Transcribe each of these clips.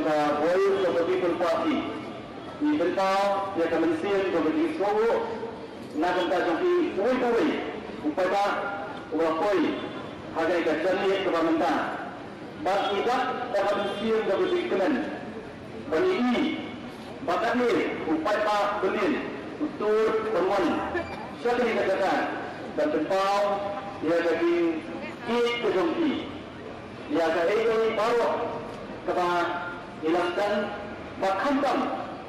jangka Voice of the People Party. Ni bentau dia akan mensian bagi semua nak kita jadi kuih-kuih upaya upaya harga kerja ni kebanyakan. Bagi tak dapat mensian bagi kemen. Bagi ini bakat ni upaya benin untuk perempuan. Siapa yang katakan dan bentau dia jadi kejongki. Dia akan bawa kepada hilangkan bakhamkan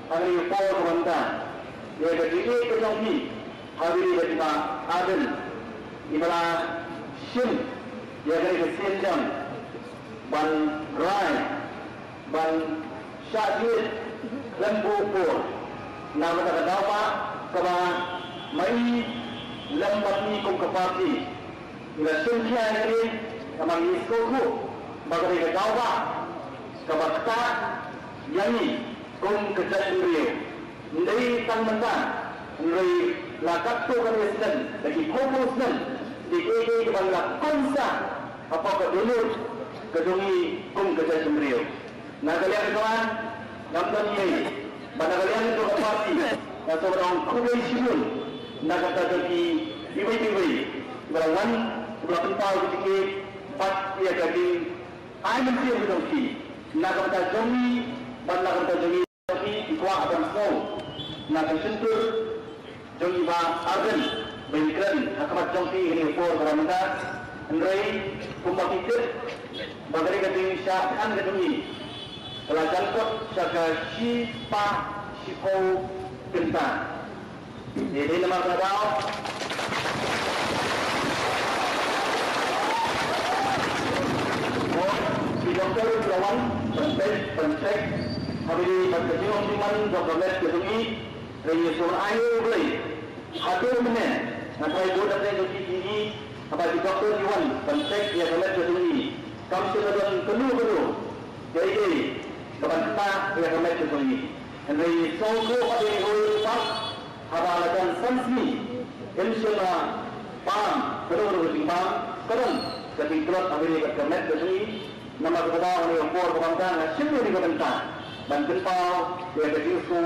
hari Paul kebantan. Dia jadi kejongki hari ini jadi Aden ibalah Shin. Dia jadi kesenjam ban Rai ban Syahid lembu pur. Nama kata dapat kepada mai lembat ni kum kepati. Bila sunkia ini kami iskoku bagi kita dapat kepada yang ini kum kerja sendiri. Dari tang mentah, dari lakat tu kami sedang lagi fokus dan di kepada konsa apa kedulu kedungi kum kerja sendiri. Nah kalian kawan, nampak ini, pada kalian itu parti atau orang kubai simun, nak kata jadi ibu-ibu, berawan berapa tahun ketika pas dia jadi ayam dia berdongki, nak kata jomi, nak kata jomi di kuah dan snow, nak sentuh jomi bah arden, berikran, akamat jongki ini pur beramata, andai kumpak itu, bagari keting syahkan kedungi. Kalau jangkut syaga sipa sipau genta. Jadi nama kadau si doktor lawan pencek hari ini berkecium cuman doktor les kedungi dari sur ayu beli satu menit nanti ibu datang ke sini apa si doktor Iwan pencek dia les kedungi kamu sudah penuh jadi kebanyakan yang ramai sekali. Dari songko pada hari pas, halakan sanksi, insyaallah pam, terus pam, kerana ketika Amerika kemet sekali, nama kepada orang yang por kebanyakan, semua di kebanyakan, dan kentau dia berjumpa,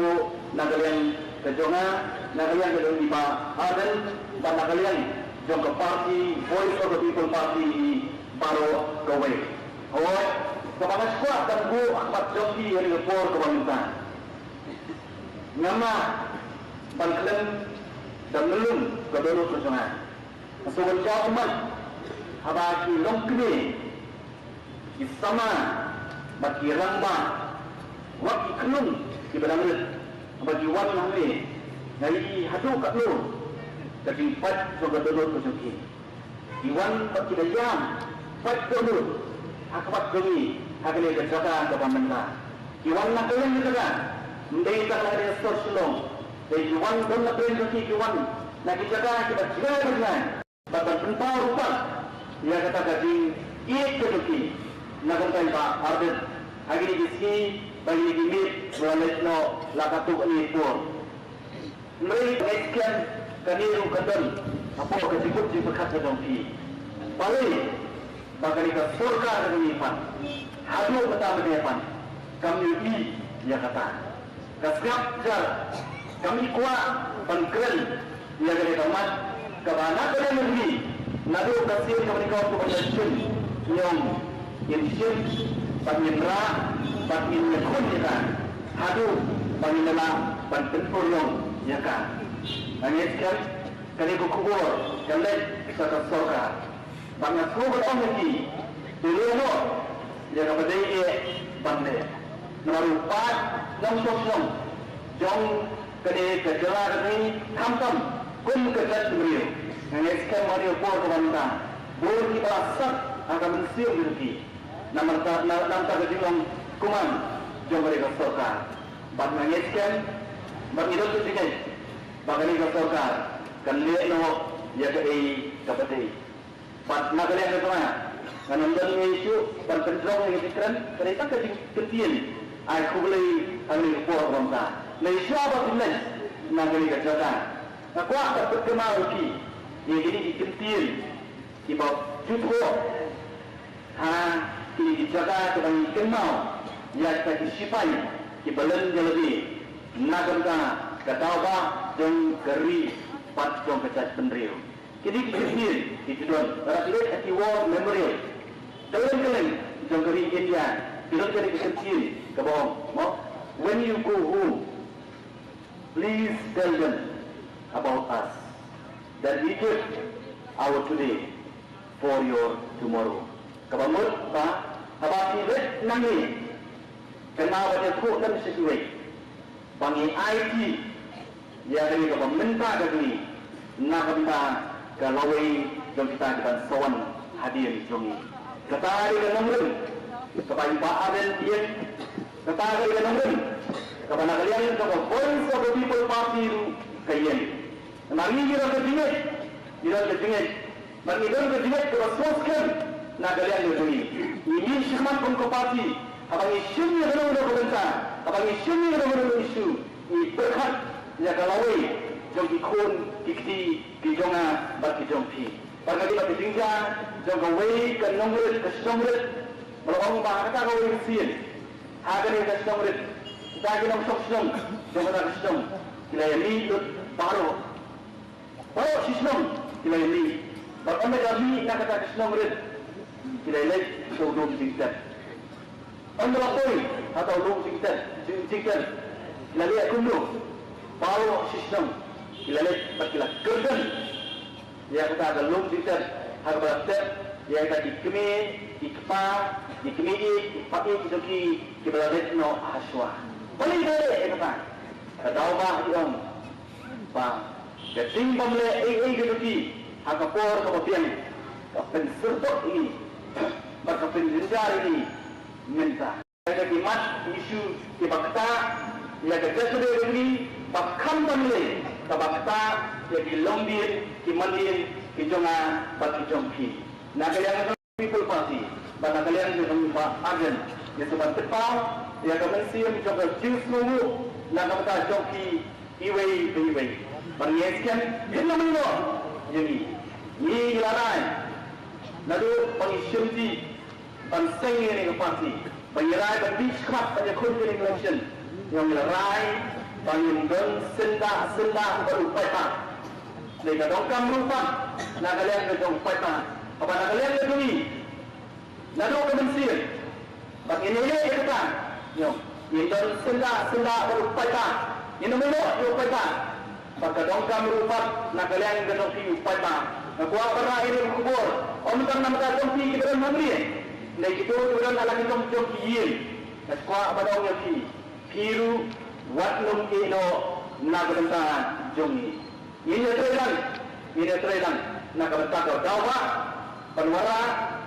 nakalian kejongan, nakalian kedua di Aden, dan nakalian jangka parti Voice of the People Party baru kawai. Oh. Kepada kuat dan bu amat joki yang dipor kebanyakan. Nama bangklen dan melun kedua perjuangan. Masuk jauh mat, habaki longkni, isama, bagi ramba, waki kelung di berangan, bagi wan hamil, dari hadu kat lu, jadi empat kedua perjuangan. Iwan bagi dayam, empat kedua. Akabat kami hakni kerjaan kepada Iwan nak kalian kerja, mendai tak lagi stor selong. Dari Iwan don nak kalian kerja Iwan nak kerja kita jaga dengan. Bahkan pentau rupa dia kata gaji iek kerja. Nak kalian Pak Arden hari ini diski bagi dimit beralihno lakatu ini pun. Mereka sekian kaniru kadon apa kesibuk di bekas kedongki. Balik. Bagi kita surga dengan iman, hadu betapa dengan kami ini dia kata, kasgap jar kami kuat bangkren dia kata mat kebana kalian negeri nadu kasih kami kau tu berjun yang insin bangindra bangindekun kita hadu bangindela bangtenpur yang dia kan, angiskan kami kubur kalian kita surga. Banyak suruh orang lagi dulu no dia kepada bande merupa yang sosok jong kene kejelar ini kampam kum kerja sendiri yang eskan mari por kebantan bor kita sat akan mensium diri nama kejimong kuman jong mereka sokar bag mengeskan bag itu tu tinggal bag mereka sokar kan lihat no ya ke kepada Pat nak kalian ke mana? Kanandan isu pentrong yang dikeren, kereta kecil. Aku beli ambil buah bangsa. Isu apa tulen? Nak kalian kerjakan. Aku akan berkemal lagi. Yang ini dikecil, dibawa jutro. Ini dijaga dengan kenal. ia kita disipai di belen jadi nagamka katawa jong keri pat jong kecat penriu. Kini kisir di tujuan rakyat at war memorial. Dalam jong keri India tidak jadi kecil kebawang. When you go home, please tell them about us. That we give our today for your tomorrow. Kabamut pa habang ilet nangi kenapa dia ku dan sesuai bangi IT ya dari kabamenta dari nakanta kalawai jom kita akan sawan hadir jongi kata hari kenangren kepada Pak Aden dia kata hari kenangren kepada kalian kepada Voice of the People Party kalian nangi kita kejinget bagi orang kejinget kepada soskan na kalian jongi ini syikmat pengkopati abang isu ni ada orang berbentar abang isu ni ada orang isu ini berkat ya kalawai jom ikon ikti kijonga bagi jompi bagi bagi tinggal jom kawai ke nomor ke nomor melawang bahasa kawai kesian harga ni ke nomor kita kena masuk sistem jom kita sistem kita ini baru sistem kita ini bahkan kami nak kata sistem kita ini showroom tingkat anda lapoi atau room tingkat kita lihat dulu baru sistem kita lihat kita kerja ya kita ada room tingkat harga berat ya kita dikmi pakai kita lihat no haswa boleh deh kata tahu bah yang bah keting pemle gitu harga por kemudian pensertok ini maka penjenjar ini minta ada kimat isu kibakta ya kerja ini bakam pemilih kibakta ya kilombir kimandir kijonga bagi jompi nah kalian people party pada kalian dengan Pak Agen ya sebab tepau ya kemensiam coba jus nunggu nah kata jompi iwei berniaskan ini namanya jadi ini larai lalu pengisyumti panseng ini parti penyerai berdiskrap pada kunjung election yang larai pangindon senda baru peta mereka dongkam rupa nak kalian ke dong peta apa nak kalian ke duni lalu kemensian bagi ini kata yang indon senda baru peta ini namanya yo peta pada dongkam rupa nak kalian ke dong peta Kuah pernah ini kubur. Om tang nama tak jompi kita orang memberi. Nek itu orang alam itu jompi yin. Kuah pada orang yang piru watlum ino nagranta jomi. Ini terang. Nak bertakar dawa penwara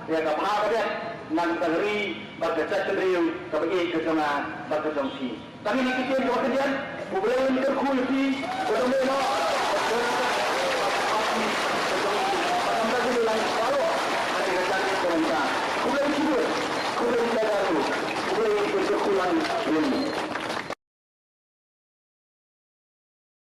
ya kapal dia nak teri berkecat teriu kabegi kejongan berkejompi. Tapi ini kita buat kejadian. Bukan terkulti. Bukan